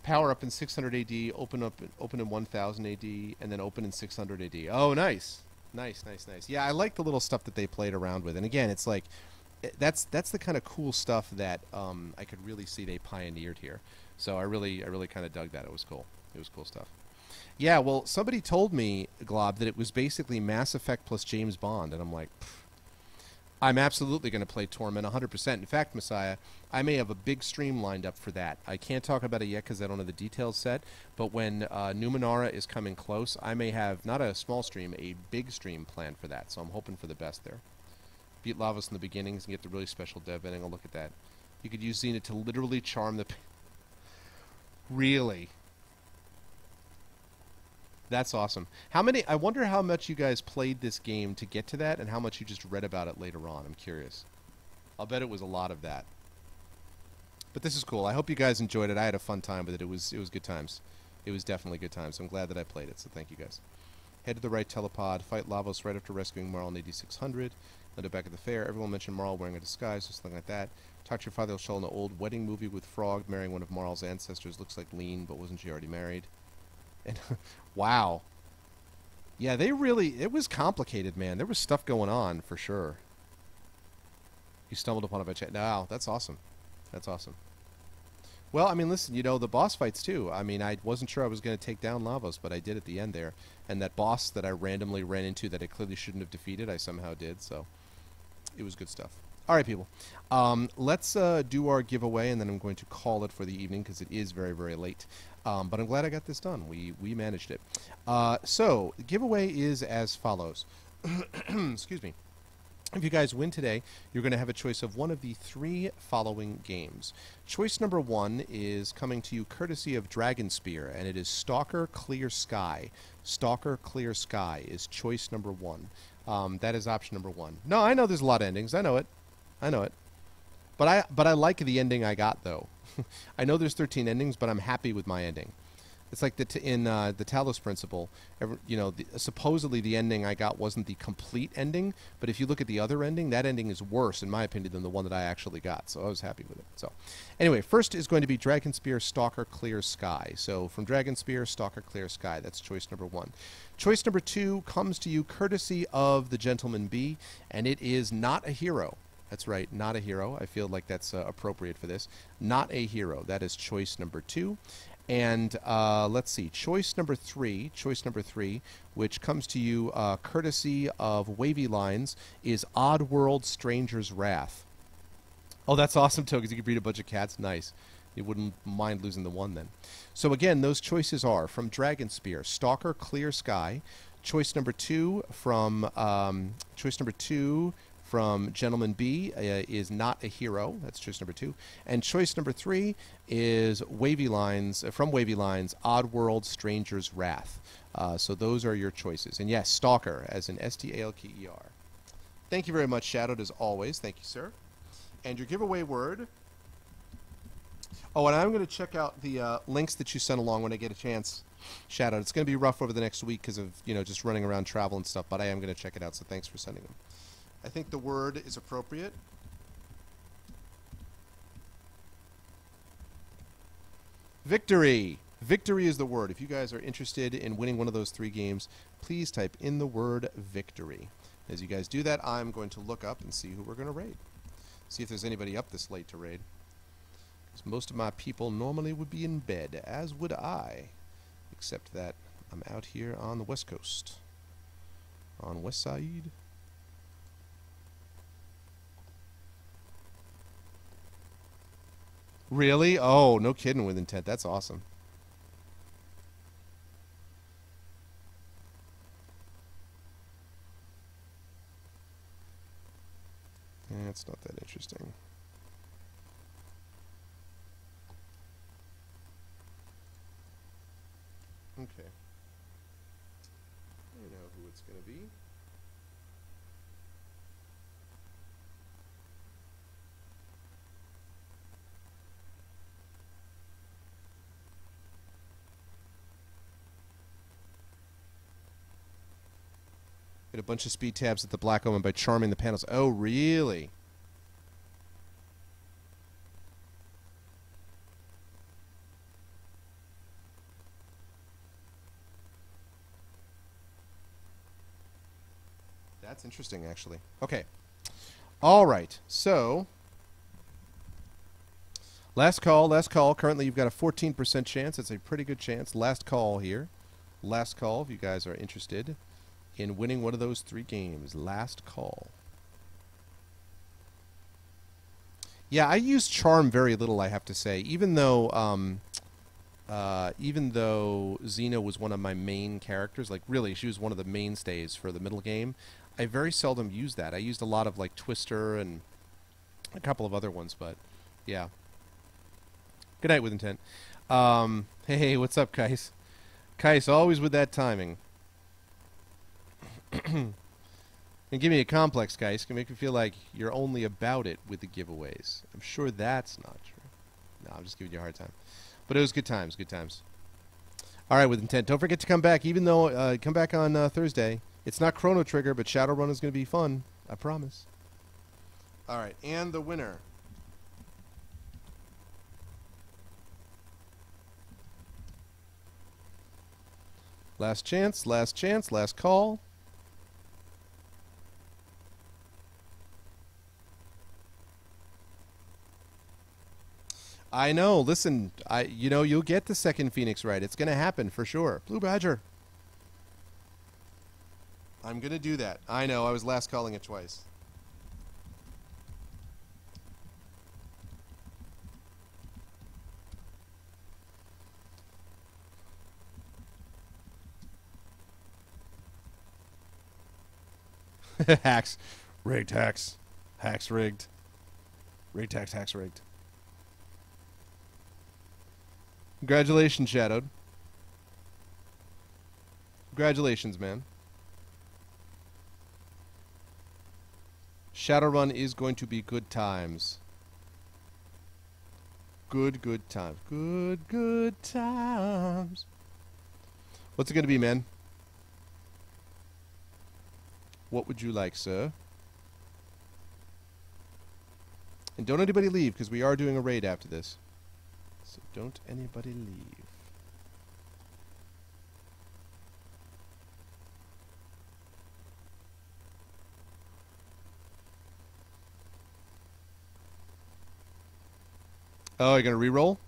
Power up in 600 AD, open in 1000 AD, and then open in 600 AD. Oh, nice. Nice. Yeah, I like the little stuff that they played around with. And again, it's like, that's the kind of cool stuff that I could really see they pioneered here. So I really kind of dug that. It was cool. It was cool stuff. Yeah, well, somebody told me, Glob, that it was basically Mass Effect plus James Bond. And I'm like, I'm absolutely going to play Torment 100%. In fact, Messiah, I may have a big stream lined up for that. I can't talk about it yet because I don't have the details set, but when Numenera is coming close, I may have, not a small stream, a big stream planned for that, so I'm hoping for the best there. Beat Lavos in the beginnings and get the really special dev ending. I'll look at that. You could use Xena to literally charm the... Really? That's awesome. I wonder how much you guys played this game to get to that and how much you just read about it later on. I'm curious. I'll bet it was a lot of that. But this is cool. I hope you guys enjoyed it. I had a fun time with it. It was good times. It was definitely good times. I'm glad that I played it, so thank you guys. Head to the right telepod. Fight Lavos right after rescuing Marl in AD 600. Land back at the fair. Everyone mentioned Marl wearing a disguise or something like that. Talk to your father. He'll show in the old wedding movie with Frog marrying one of Marl's ancestors. Looks like Lean, but wasn't she already married? And wow. Yeah, it was complicated, man. There was stuff going on, for sure. You stumbled upon it by chat. Wow, that's awesome. That's awesome. Well, I mean, listen, the boss fights, too. I mean, I wasn't sure I was going to take down Lavos, but I did at the end there. And that boss that I randomly ran into that I clearly shouldn't have defeated, I somehow did, so it was good stuff. All right, people. Let's do our giveaway, and then I'm going to call it for the evening because it is very, very late. But I'm glad I got this done. We managed it. So the giveaway is as follows. Excuse me. If you guys win today, you're going to have a choice of one of the 3 following games. Choice number 1 is coming to you courtesy of Dragon Spear, and it is Stalker Clear Sky. Stalker Clear Sky is choice number 1. That is option number 1. No, I know there's a lot of endings. I know it. But I like the ending I got, though. I know there's 13 endings, but I'm happy with my ending. It's like in the Talos Principle. Supposedly the ending I got wasn't the complete ending, but if you look at the other ending, that ending is worse, in my opinion, than the one that I actually got. So I was happy with it. So, anyway, first is going to be Dragon Spear, Stalker, Clear Sky. So from Dragon Spear, Stalker, Clear Sky. That's choice number 1. Choice number 2 comes to you courtesy of the Gentleman Bee, and it is Not a Hero. That's right, Not a Hero. I feel like that's appropriate for this. Not a Hero. That is choice number 2. And let's see, choice number 3, which comes to you courtesy of Wavy Lines, is Oddworld Stranger's Wrath. Oh, that's awesome, too, because you can breed a bunch of cats. Nice. You wouldn't mind losing the one then. So again, those choices are from Dragon Spear, Stalker, Clear Sky. Choice number 2 from Gentleman B is Not a Hero. That's choice number 2. And choice number 3 is Wavy Lines, from Wavy Lines, Oddworld Stranger's Wrath. So those are your choices. And yes, Stalker, as in Stalker. Thank you very much, Shadowed, as always. Thank you, sir. And your giveaway word... Oh, and I'm going to check out the links that you sent along when I get a chance. Shadowed. It's going to be rough over the next week because of, just running around travel and stuff, but I am going to check it out, so thanks for sending them. I think the word is appropriate. Victory! Victory is the word. If you guys are interested in winning one of those 3 games, please type in the word victory. As you guys do that, I'm going to look up and see who we're going to raid. See if there's anybody up this late to raid. Because most of my people normally would be in bed, as would I. Except that I'm out here on the West Coast. On West Side. Really? Oh, no kidding with intent. That's awesome. Yeah, it's not that interesting. Okay. I know who it's going to be. Get a bunch of speed tabs at the Black Omen by charming the panels. Oh, really? That's interesting, actually. Okay. All right. So, last call, last call. Currently, you've got a 14% chance. It's a pretty good chance. Last call here. Last call, if you guys are interested in winning one of those 3 games. Last call. Yeah, I use charm very little, I have to say. Even though Xena was one of my main characters, like really, she was one of the mainstays for the middle game, I very seldom use that. I used a lot of like Twister and a couple of other ones, but yeah. Good night with intent. Hey, what's up, Kais? Kais, always with that timing. And give me a complex, Kais. Can make me feel like you're only about it with the giveaways. I'm sure that's not true. No, I'm just giving you a hard time. But it was good times, good times. All right, with intent. Don't forget to come back, even though come back on Thursday. It's not Chrono Trigger, but Shadowrun is going to be fun. I promise. All right, and the winner. Last chance, last call. I know. Listen, you'll get the second Phoenix right. It's going to happen for sure. Blue Badger. I'm going to do that. I know. I was last calling it twice. Hacks. Rigged hacks. Hacks rigged. Rigged hacks rigged. Congratulations, Shadowed. Congratulations, man. Shadowrun is going to be good times. Good times. Good times. What's it going to be, man? What would you like, sir? And don't anybody leave, because we are doing a raid after this. So don't anybody leave. Oh, you're going to re-roll?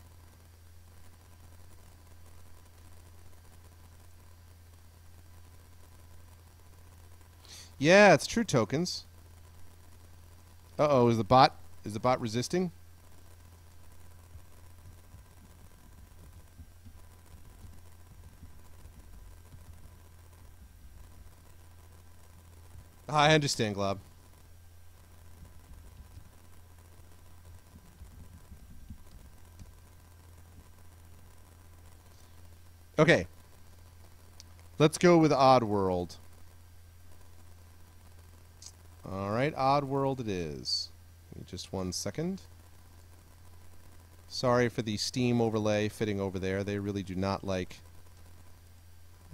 Yeah, it's true tokens. Uh-oh, is the bot resisting? I understand, Glob. Okay. Let's go with Oddworld. Alright, Oddworld it is. Give me just 1 second. Sorry for the Steam overlay fitting over there. They really do not like...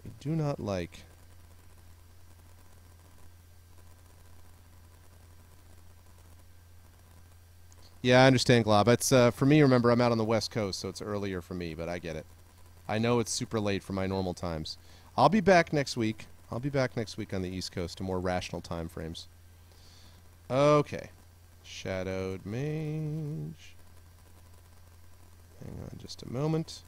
They do not like... Yeah, I understand, Glob. It's, for me, remember, I'm out on the West Coast, so it's earlier for me, but I get it. I know it's super late for my normal times. I'll be back next week. I'll be back next week on the East Coast to more rational time frames. Okay. Shadowed Mage. Hang on just a moment.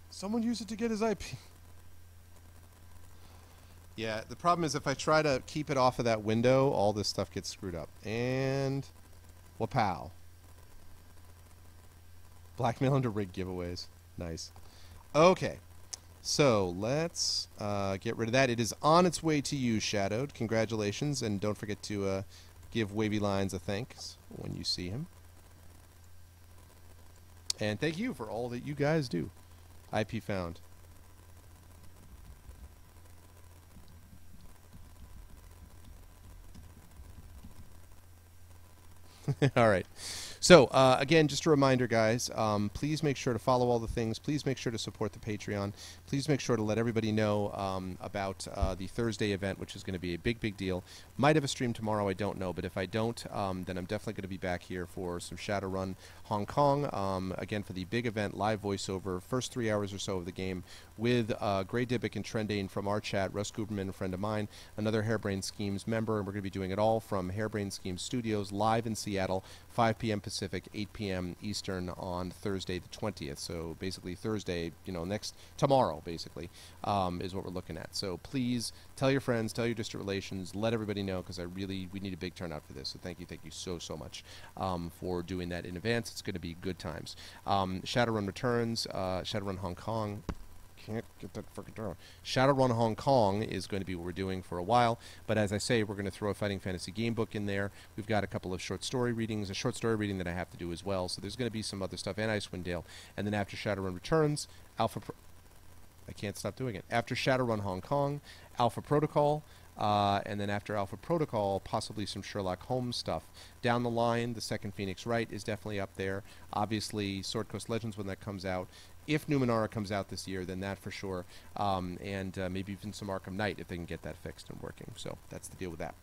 Someone used it to get his IP. Yeah, the problem is if I try to keep it off of that window, all this stuff gets screwed up. And... Wapow. Blackmail into rig giveaways. Nice. Okay. So, let's get rid of that. It is on its way to you, Shadowed. Congratulations. And don't forget to give Wavy Lines a thanks when you see him. And thank you for all that you guys do. IP found. All right. So, again, just a reminder, guys, please make sure to follow all the things. Please make sure to support the Patreon. Please make sure to let everybody know about the Thursday event, which is going to be a big, big deal. Might have a stream tomorrow, I don't know. But if I don't, then I'm definitely going to be back here for some Shadowrun Hong Kong. Again, for the big event, live voiceover, first 3 hours or so of the game, with Gray Dybbuk and Trendane from our chat, Russ Guberman, a friend of mine, another Harebrained Schemes member, and we're going to be doing it all from Harebrained Schemes Studios, live in Seattle, 5 p.m. Pacific, 8 p.m. Eastern on Thursday the 20th. So basically Thursday, you know, tomorrow, basically, is what we're looking at. So please tell your friends, tell your district relations, let everybody know, because we need a big turnout for this. So thank you so much for doing that in advance. It's going to be good times. Shadowrun returns, Shadowrun Hong Kong. Can't get that freaking down. Shadowrun Hong Kong is going to be what we're doing for a while, but as I say, we're going to throw a Fighting Fantasy game book in there. We've got a couple of short story readings, a short story reading that I have to do as well, so there's going to be some other stuff, and Icewind Dale. And then after Shadowrun returns, I can't stop doing it. After Shadowrun Hong Kong, Alpha Protocol, and then after Alpha Protocol, possibly some Sherlock Holmes stuff. Down the line, the second Phoenix Wright is definitely up there. Obviously, Sword Coast Legends when that comes out. If Numenera comes out this year, then that for sure. And maybe even some Arkham Knight if they can get that fixed and working. So that's the deal with that.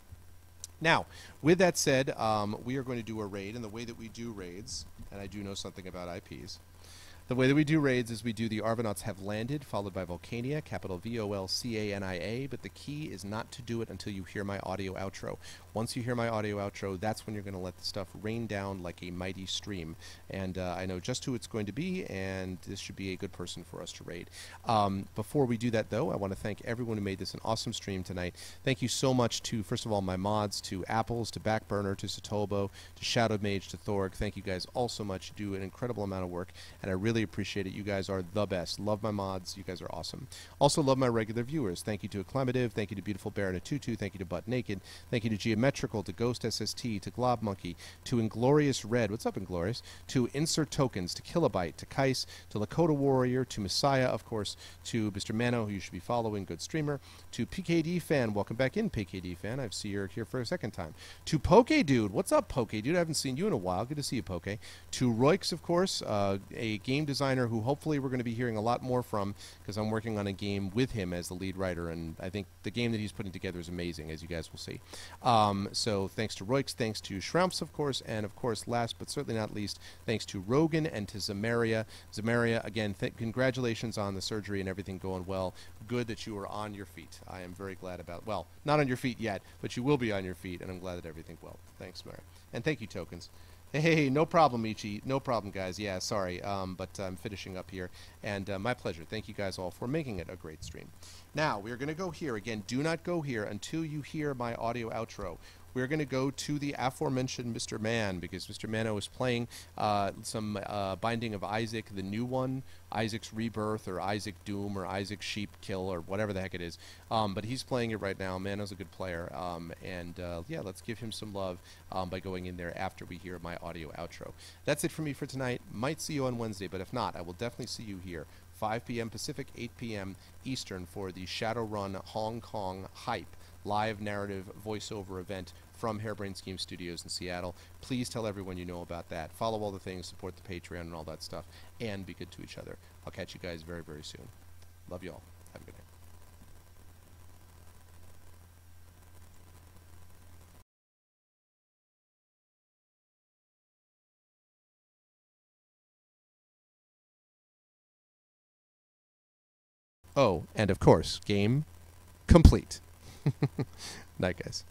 Now, with that said, we are going to do a raid. And the way that we do raids, and I do know something about IPs, the way that we do raids is we do the Arvanauts Have Landed, followed by Volcania, capital Volcania, but the key is not to do it until you hear my audio outro. Once you hear my audio outro, that's when you're going to let the stuff rain down like a mighty stream. And I know just who it's going to be, and this should be a good person for us to raid. Before we do that, though, I want to thank everyone who made this an awesome stream tonight. Thank you so much to, first of all, my mods, to Apples, to Backburner, to Satobo, to Shadowed Mage, to Thorg. Thank you guys all so much. You do an incredible amount of work, and I really really appreciate it. You guys are the best. Love my mods. You guys are awesome. Also love my regular viewers. Thank you to Acclamative. Thank you to Beautiful Bear and a Tutu. Thank you to Butt Naked. Thank you to Geometrical, to Ghost SST, to Glob Monkey, to Inglorious Red. What's up, Inglorious? To Insert Tokens, to Kilobyte, to Kais, to Lakota Warrior, to Messiah, of course, to Mr. Mano, who you should be following, good streamer, to PKD Fan. Welcome back in, PKD Fan. I see you're here for a second time. To Poke Dude. What's up, Poke Dude? I haven't seen you in a while. Good to see you, Poke. To Roix, of course, a game designer who hopefully we're going to be hearing a lot more from, because I'm working on a game with him as the lead writer, and I think the game that he's putting together is amazing, as you guys will see. So thanks to Roix, thanks to Shroumps, of course, and of course, last but certainly not least, thanks to Rogan and to Zamaria. Zamaria, again, congratulations on the surgery and everything going well. Good that you are on your feet. I am very glad about, well, not on your feet yet, but you will be on your feet, and I'm glad that everything's well. Thanks, Zamaria. And thank you, Tokens. Hey, no problem, Ichi. No problem, guys. Yeah, sorry, but I'm finishing up here, and my pleasure. Thank you guys all for making it a great stream. Now, we're going to go here. Again, do not go here until you hear my audio outro. We're going to go to the aforementioned Mr. Man, because Mr. Mano is playing some Binding of Isaac, the new one, Isaac's Rebirth, or Isaac Doom, or Isaac Sheep Kill, or whatever the heck it is. But he's playing it right now. Mano's a good player. Yeah, let's give him some love by going in there after we hear my audio outro. That's it for me for tonight. Might see you on Wednesday, but if not, I will definitely see you here. 5 p.m. Pacific, 8 p.m. Eastern for the Shadowrun Hong Kong Hype live narrative voiceover event from Harebrained Scheme Studios in Seattle. Please tell everyone you know about that. Follow all the things, support the Patreon and all that stuff, and be good to each other. I'll catch you guys very, very soon. Love you all. Have a good night. Oh, and of course, game complete. Night, guys.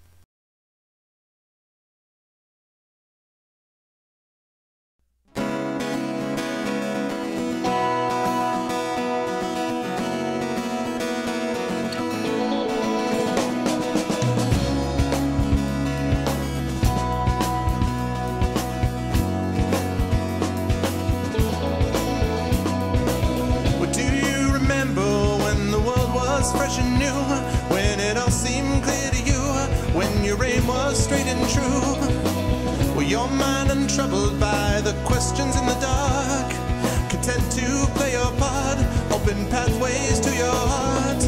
Fresh and new, when it all seemed clear to you, when your aim was straight and true. Were your mind untroubled by the questions in the dark, content to play your part, open pathways to your heart?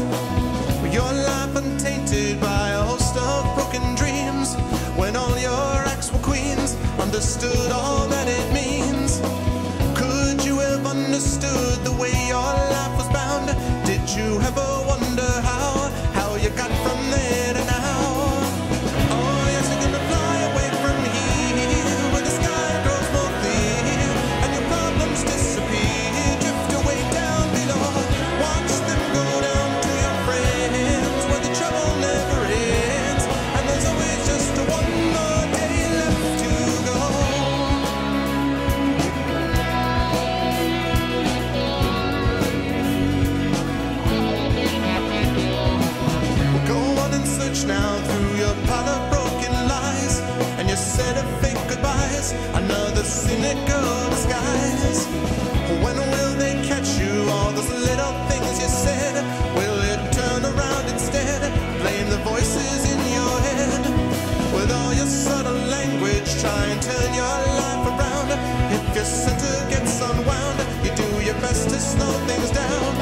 Were your life untainted by a host of broken dreams, when all your acts were queens, understood all that it means? Could you have understood the way your life was bound? Did you ever wonder how you got from there to now? Oh yes, you're gonna fly away from here, where the sky grows more clear, and your problems disappear, drift away down below. Watch them go down to your friends, where the trouble never ends, and there's always just one more day left to go. Search now through your pile of broken lies and your set of fake goodbyes, another cynical disguise. When will they catch you? All those little things you said, will it turn around instead? Blame the voices in your head. With all your subtle language, try and turn your life around. If your center gets unwound, you do your best to slow things down.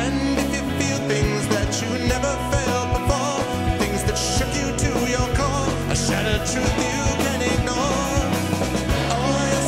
And if you feel things that you never felt before, things that shook you to your core, a shattered truth you can ignore. Oh yes,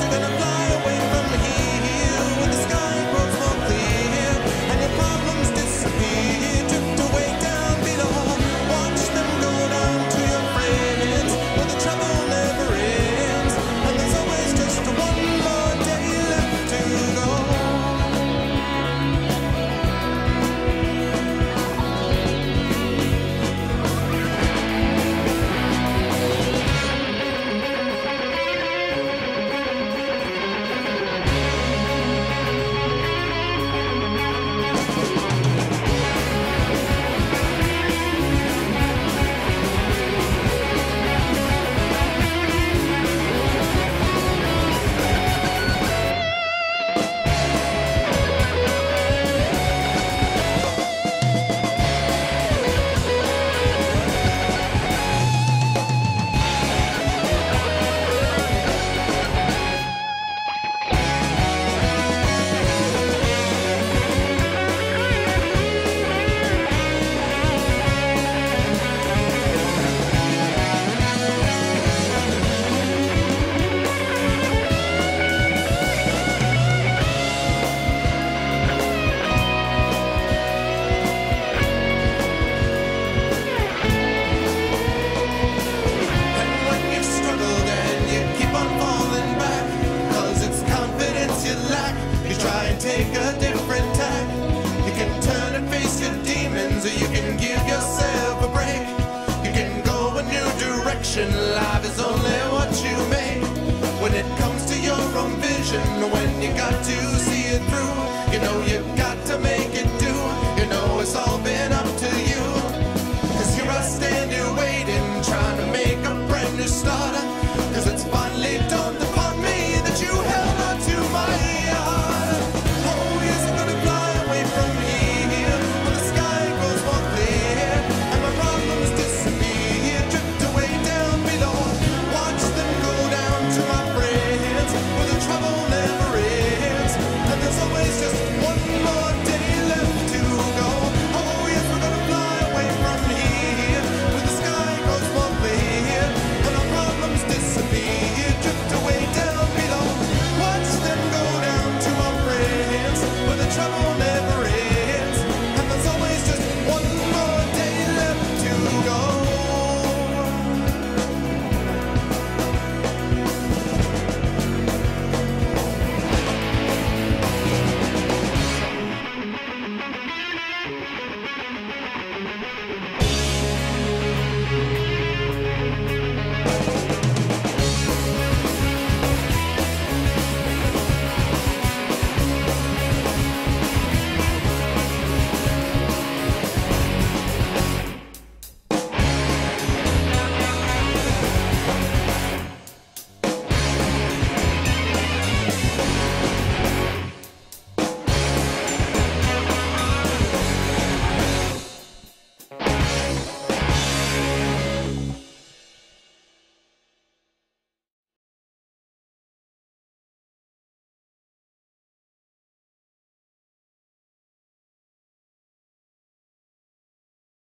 got to